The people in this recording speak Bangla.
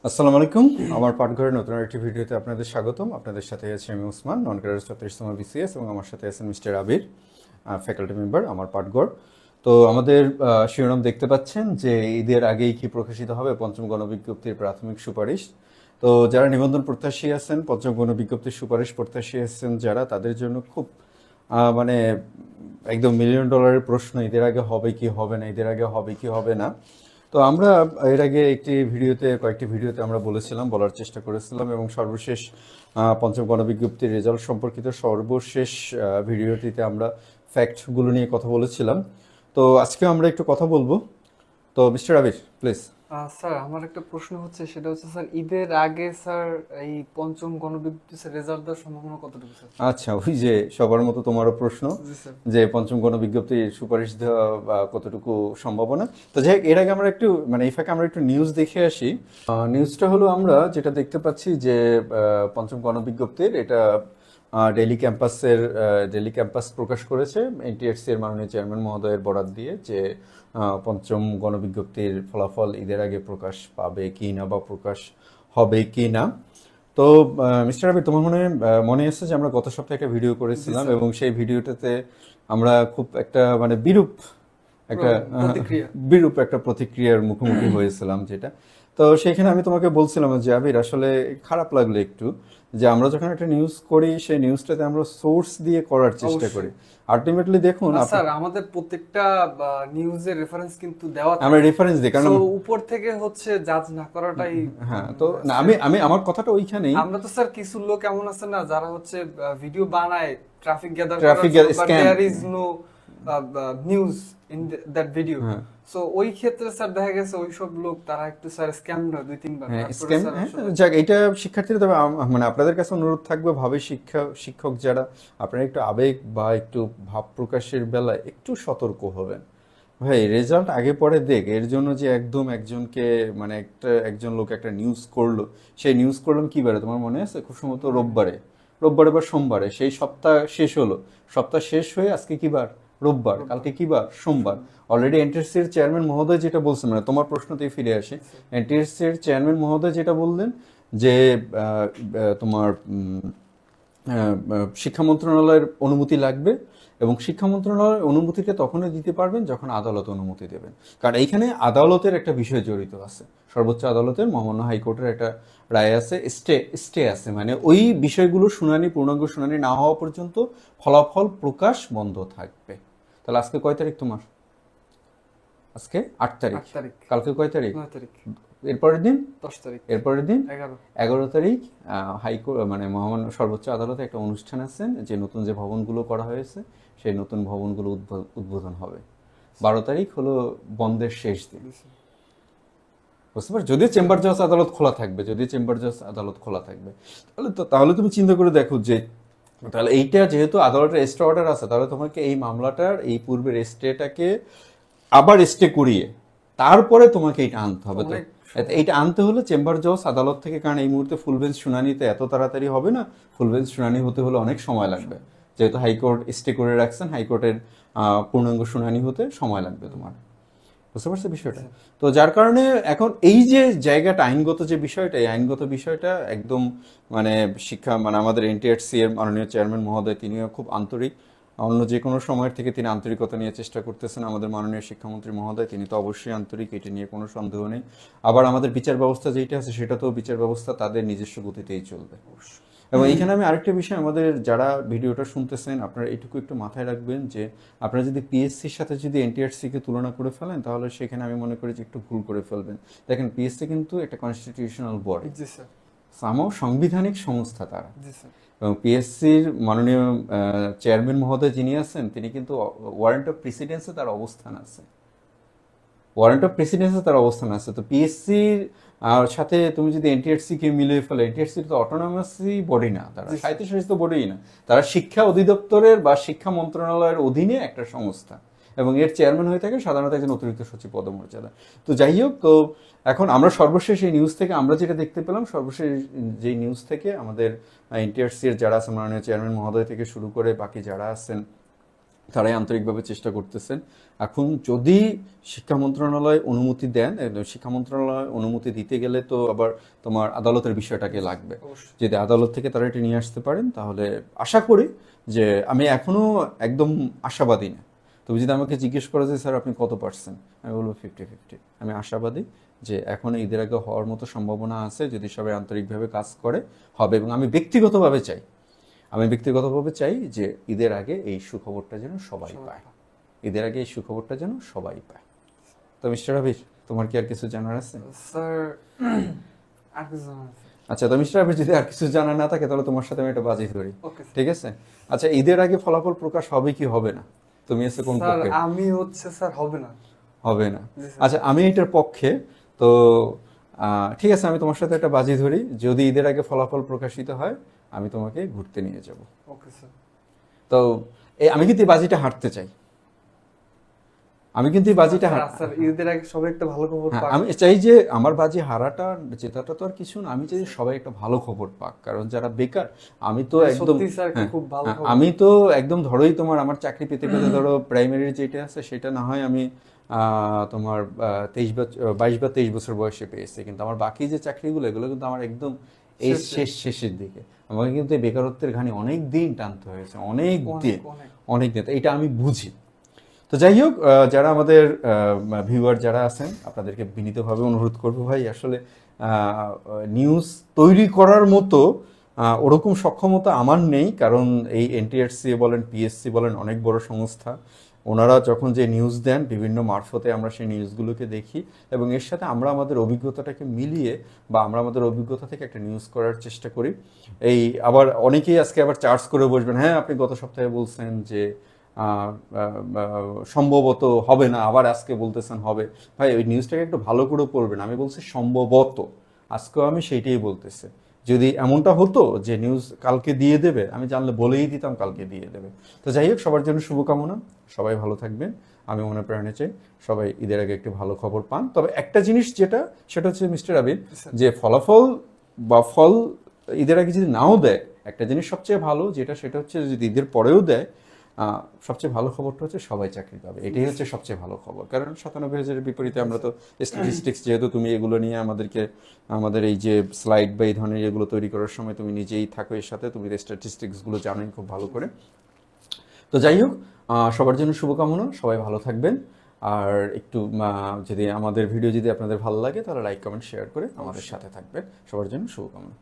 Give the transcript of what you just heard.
আসসালামু আলাইকুম। আমার পাঠঘরের নতুন একটি ভিডিওতে আপনাদের স্বাগতম। আপনাদের সাথে আছি আমি উসমান, নন ক্যাডার 34তম বিসিএস, এবং আমার সাথে আছেন মিস্টার আবির, ফ্যাকাল্টি মেম্বার আমার পাঠঘর। তো আমাদের শিরোনাম দেখতে পাচ্ছেন যে ঈদের আগেই কি প্রকাশিত হবে পঞ্চম গণবিজ্ঞপ্তির প্রাথমিক সুপারিশ। তো যারা নিবন্ধন প্রত্যাশী আছেন, পঞ্চম গণবিজ্ঞপ্তির সুপারিশ প্রত্যাশী আছেন যারা, তাদের জন্য খুব মানে একদম মিলিয়ন ডলারের প্রশ্ন, ঈদের আগে হবে কি হবে না, ঈদের আগে হবে কি হবে না। তো আমরা এর আগে কয়েকটি ভিডিওতে আমরা বলার চেষ্টা করেছিলাম, এবং সর্বশেষ পঞ্চম গণবিজ্ঞপ্তির রেজাল্ট সম্পর্কিত সর্বশেষ ভিডিওটিতে আমরা ফ্যাক্টগুলো নিয়ে কথা বলেছিলাম। তো আজকেও আমরা একটু কথা বলবো। তো মিস্টার আবির, প্লিজ। স্যার, আমার একটা প্রশ্ন হচ্ছে, সেটা হচ্ছে স্যার, ঈদের আগে স্যার এই পঞ্চম গণবিজ্ঞপ্তি রেজাল্ট দেওয়ার সম্ভাবনা কতটুকু স্যার? আচ্ছা, ওই যে সবার মতো তোমারও প্রশ্ন জি স্যার। যে পঞ্চম গণবিজ্ঞপ্তির সুপারিশ দেওয়া বা কতটুকু সম্ভাবনা। তো যাই হোক, এর আগে আমরা একটু এই ফাঁকে আমরা একটু নিউজ দেখে আসি। নিউজটা হলো আমরা যেটা দেখতে পাচ্ছি যে পঞ্চম গণবিজ্ঞপ্তির এটা ডেইলি ক্যাম্পাস প্রকাশ করেছে এনটিআরসি এর মাননীয় চেয়ারম্যান মহোদয়ের বরাত দিয়ে, যে পঞ্চম গণবিজ্ঞপ্তির ফলাফল ঈদের আগে প্রকাশ পাবে কি না বা প্রকাশ হবে কি না। তো মিস্টার আবির, তোমার মনে আছে যে আমরা গত সপ্তাহে একটা ভিডিও জি করেছিলাম, স্যার। এবং সেই ভিডিওটাতে আমরা খুব একটা বিরূপ একটা প্রতিক্রিয়া। বিরূপ একটা প্রতিক্রিয়ার মুখোমুখি হয়েছিলাম, যেটা তো সেইখানে আমি তোমাকে বলছিলাম যে আবির, আসলে খারাপ লাগলো একটু যে আমরা যখন একটা নিউজ করি সেই নিউজটাতে আমরা সোর্স দিয়ে করার চেষ্টা করি। অবশ্যই। আলটিমেটলি দেখুন না স্যার, আমাদের প্রত্যেকটা নিউজের রেফারেন্স কিন্তু দেওয়া আমরা থাকে। রেফারেন্স দিই, কারণ সো উপর থেকে হচ্ছে জাজ না করাটাই হ্যাঁ। তো না, আমি শ্রেয়। আমি আমার কথাটা ওইখানেই। আমরা তো স্যার কিছু লোক এমন আছে না, যারা হচ্ছে ভিডিও বানায় ট্রাফিক গ্যাদার করার ট্রাফিক জন্য, but scam. There is no news in that video. হ্যাঁ, সো ওই ক্ষেত্রে স্যার দেখা গেছে ওইসব লোক তারা একটু স্যার স্ক্যামড হয় দুই তিনবার, হ্যাঁ তারপরে স্ক্যাম। স্যার হ্যাঁ, আসলে। যাক, এটা শিক্ষার্থীরা, তবে আপনাদের কাছে অনুরোধ থাকবে, শিক্ষক যারা, আপনারা একটু আবেগ বা একটু ভাব প্রকাশের বেলায় একটু সতর্ক হবেন। ভাই, রেজাল্ট আগে পরে দেখ, এর জন্য যে একদম একজনকে একজন লোক একটা নিউজ করলো, সেই নিউজ করলাম কি বারে তোমার মনে আছে? খুব সম্ভবত রোববারে বা সোমবারে, সেই সপ্তাহ শেষ হলো। সপ্তাহ শেষ হয়ে আজকে কি বার? রোববার। রোববার। কালকে কি বার? সোমবার। অলরেডি এনটিএসসির চেয়ারম্যান মহোদয় যেটা বলছেন, তোমার প্রশ্নতেই ফিরে আসে। স্যার। এনটিএসসির চেয়ারম্যান মহোদয় যেটা বললেন যে তোমার শিক্ষা মন্ত্রণালয়ের অনুমতি লাগবে, এবং শিক্ষা মন্ত্রণালয়ের অনুমতিটা তখনই দিতে পারবেন যখন আদালত অনুমতি দেবেন। কারণ এইখানে আদালতের একটা বিষয় জড়িত আছে, সর্বোচ্চ আদালতের, মহামান্য হাইকোর্টের একটা রায় আছে, স্টে আছে, মানে ওই বিষয়গুলো পূর্ণাঙ্গ শুনানি না হওয়া পর্যন্ত ফলাফল প্রকাশ বন্ধ থাকবে। তাহলে আজকে কয় তারিখ তোমার? আজকে 8 তারিখ। 8 তারিখ। কালকে কয় তারিখ? 9 তারিখ। এরপরের দিন? 10 তারিখ। এরপরের দিন 11। 11 তারিখ হাইকোর্ট, মহামান্য সর্বোচ্চ আদালতে একটা অনুষ্ঠান আছে, যে নতুন যে ভবনগুলো করা হয়েছে সেই নতুন ভবনগুলো উদ্বোধন হবে। 12 তারিখ হলো বন্ধের শেষ দিন। জি স্যার। বুঝতে পারছো? যদিও চেম্বার জজ আদালত খোলা থাকবে, তাহলে তুমি চিন্তা করে দেখো যে, তাহলে এইটা যেহেতু আদালতের স্টে অর্ডার আছে, তাহলে তোমাকে এই মামলাটার এই পূর্বের স্টেটাকে আবার স্টে করিয়ে তারপরে তোমাকে এটা আনতে হবে। তো অনেক এইটা আনতে হলে চেম্বার জজ আদালত থেকে, কারণ এই মুহূর্তে ফুল বেঞ্চ শুনানিতে এত তাড়াতাড়ি হবে না, ফুল বেঞ্চ শুনানি হতে হলে অনেক সময় লাগবে। যেহেতু হাইকোর্ট স্টে করে রাখছেন, হাইকোর্টের পূর্ণাঙ্গ শুনানি হতে সময় লাগবে তোমার। বুঝতে পারছো বিষয়টা? তো যার কারণে এখন এই যে জায়গাটা, আইনগত যে বিষয়টা, এই আইনগত বিষয়টা একদম আমাদের এনটিআরসি এর মাননীয় চেয়ারম্যান মহোদয়, তিনিও খুব আন্তরিক। অন্য যে কোনো সময়ের থেকে তিনি আন্তরিকতা নিয়ে চেষ্টা করতেছেন। আমাদের মাননীয় শিক্ষামন্ত্রী মহোদয়, তিনি তো অবশ্যই আন্তরিক, এটা নিয়ে কোনো সন্দেহ নেই। আবার আমাদের বিচার ব্যবস্থা যেটা আছে, সেটা তো বিচার ব্যবস্থা তাদের নিজস্ব গতিতেই চলবে। এবং এইখানে আমি আরেকটা বিষয়, আমাদের যারা ভিডিওটা শুনতেছেন, আপনারা এটুকু একটু মাথায় রাখবেন যে আপনারা যদি পিএসসির সাথে যদি এনটিআরসি-কে তুলনা করে ফেলেন, তাহলে সেখানে আমি মনে করি যে একটু ভুল করে ফেলবেন। দেখেন, পিএসসি কিন্তু একটা কনস্টিটিউশনাল বডি, জি স্যার। সাংবিধানিক সংস্থা তারা। জি স্যার। এবং পিএসসির মাননীয় চেয়ারম্যান মহোদয় যিনি আছেন, তিনি কিন্তু ওয়ারেন্ট অফ প্রেসিডেন্সে তার অবস্থান আছে। তো পিএসসির সাথে তুমি যদি এনটিআরসি কে মিলিয়ে ফেলে, এনটিআরসি তো অটোনমাসই বডি না, তারা জি স্যার। স্বায়ত্তশাসিত বডি না, তারা শিক্ষা অধিদপ্তরের বা শিক্ষা মন্ত্রণালয়ের অধীনে একটা সংস্থা, এবং এর চেয়ারম্যান হয়ে থাকে সাধারণত একজন অতিরিক্ত সচিব পদমর্যাদা। তো যাই হোক, তো এখন আমরা সর্বশেষ এই নিউজ থেকে আমরা যেটা দেখতে পেলাম, সর্বশেষ যে নিউজ থেকে আমাদের এনটিআরসি এর যারা আছেন, মাননীয় চেয়ারম্যান মহোদয় থেকে শুরু করে বাকি যারা আছেন, তারাই আন্তরিকভাবে চেষ্টা করতেছেন। এখন যদি শিক্ষা মন্ত্রণালয় অনুমতি দেন, শিক্ষা মন্ত্রণালয় অনুমতি দিতে গেলে তো আবার তোমার আদালতের বিষয়টাকে লাগবে। অবশ্যই। যদি আদালত থেকে তারা এটা নিয়ে আসতে পারেন তাহলে আশা করি যে, আমি এখনো একদম আশাবাদী না। তুমি যদি আমাকে জিজ্ঞেস করো যে স্যার আপনি কত পার্সেন্ট, আমি বলবো 50-50। আমি আশাবাদী যে এখনো ঈদের আগে হওয়ার মতো সম্ভাবনা আছে, যদি সবাই আন্তরিকভাবে কাজ করে হবে। এবং আমি ব্যক্তিগতভাবে চাই যে ঈদের আগে এই সুখবরটা যেন সবাই পায়, ঈদের আগে এই সুখবরটা যেন সবাই পায়। তো মিস্টার আবির, তোমার কি আর কিছু জানার আছে? স্যার আর কিছু জানার আছে? আচ্ছা, তো মিস্টার আবির যদি আর কিছু জানা না থাকে তাহলে তোমার সাথে আমি একটা বাজি ধরি, ওকে স্যার। ঠিক আছে? আচ্ছা, ঈদের আগে ফলাফল প্রকাশ হবে কি হবে না, তুমি এসে কোন স্যার পক্ষে? আমি হচ্ছে স্যার হবে না। হবে না। জি স্যার। আচ্ছা, আমি এটার পক্ষে। তো ঠিক আছে, আমি তোমার সাথে একটা বাজি ধরি, যদি ঈদের আগে ফলাফল প্রকাশিত হয় আমি তোমাকে ঘুরতে নিয়ে যাব। Okay sir. তো আমি কিন্তু এই বাজিটা হারতে চাই, আমি কিন্তু এই বাজিটা স্যার ঈদের আগে সবাই একটা ভালো খবর হ্যাঁ, পাক। আমি চাই যে আমার বাজি হারাটা জেতাটা তো আর কিছু না, আমি চাই যে সবাই একটা ভালো খবর পাক। কারণ যারা বেকার, আমি তো একদম সত্যি স্যার একটা হ্যাঁ, খুব ভালো হ্যাঁ, খবর। আমি তো একদম ধরোই তোমার আমার চাকরি পেতে পেতে ধরো প্রাইমারির যেটা আছে সেটা না হয় আমি তোমার 22 বা 23 বছর বয়সে পেয়েছি, কিন্তু আমার বাকি যে চাকরিগুলো এগুলো কিন্তু আমার একদম এই শেষের দিকে। আমাকে কিন্তু এই বেকারত্বের ঘানি অনেক দিন টানতে হয়েছে, অনেক দিন, অনেক দিন। তো এটা আমি বুঝি। তো যাই হোক, যারা আমাদের ভিউয়ার যারা আছেন, আপনাদেরকে বিনীতভাবে অনুরোধ করব, ভাই আসলে নিউজ তৈরি করার মতো ওরকম সক্ষমতা আমার নেই। কারণ এই এনটিআরসি বলেন, পিএসসি বলেন, অনেক বড় সংস্থা, ওনারা যখন যে নিউজ দেন বিভিন্ন মারফতে আমরা সেই নিউজগুলোকে দেখি এবং এর সাথে আমরা আমাদের অভিজ্ঞতাটাকে মিলিয়ে বা আমরা আমাদের অভিজ্ঞতা থেকে একটা নিউজ করার চেষ্টা করি। এই আবার অনেকেই আজকে আবার চার্জ করে বসবেন, হ্যাঁ আপনি গত সপ্তাহে বলছেন যে সম্ভবত হবে না, আবার আজকে বলতেছেন হবে। ভাই ওই নিউজটাকে একটু ভালো করে পড়বেন, আমি বলছি সম্ভবত, আজকেও আমি সেইটাই বলতেছি। যদি এমনটা হতো যে নিউজ কালকে দিয়ে দেবে, আমি জানলে বলেই দিতাম কালকে দিয়ে দেবে। তো যাই হোক, সবার জন্য শুভকামনা, সবাই ভালো থাকবেন। আমি মনে প্রাণে চাই সবাই ঈদের আগে একটি ভালো খবর পান। তবে একটা জিনিস সেটা হচ্ছে মিস্টার আবির, যে ফলাফল বা ফল ঈদের আগে যদি নাও দেয়, একটা জিনিস সবচেয়ে ভালো সেটা হচ্ছে যদি ঈদের পরেও দেয়, সবচেয়ে ভালো খবরটা হচ্ছে সবাই চাকরি পাবে, এটাই হচ্ছে সবচেয়ে ভালো খবর। কারণ 97,000-এর বিপরীতে আমরা তো স্ট্যাটিস্টিক্স, যেহেতু তুমি এগুলো নিয়ে আমাদের এই যে স্লাইড বা এই ধরনের এগুলো তৈরি করার সময় তুমি নিজেই থাকো এর সাথে, তুমি স্ট্যাটিস্টিক্সগুলো জানোই খুব ভালো করে। তো যাই হোক, সবার জন্য শুভকামনা, সবাই ভালো থাকবেন। আর একটু যদি আমাদের ভিডিও যদি আপনাদের ভালো লাগে তাহলে লাইক কমেন্ট শেয়ার করে আমাদের সাথে থাকবেন। সবার জন্য শুভকামনা।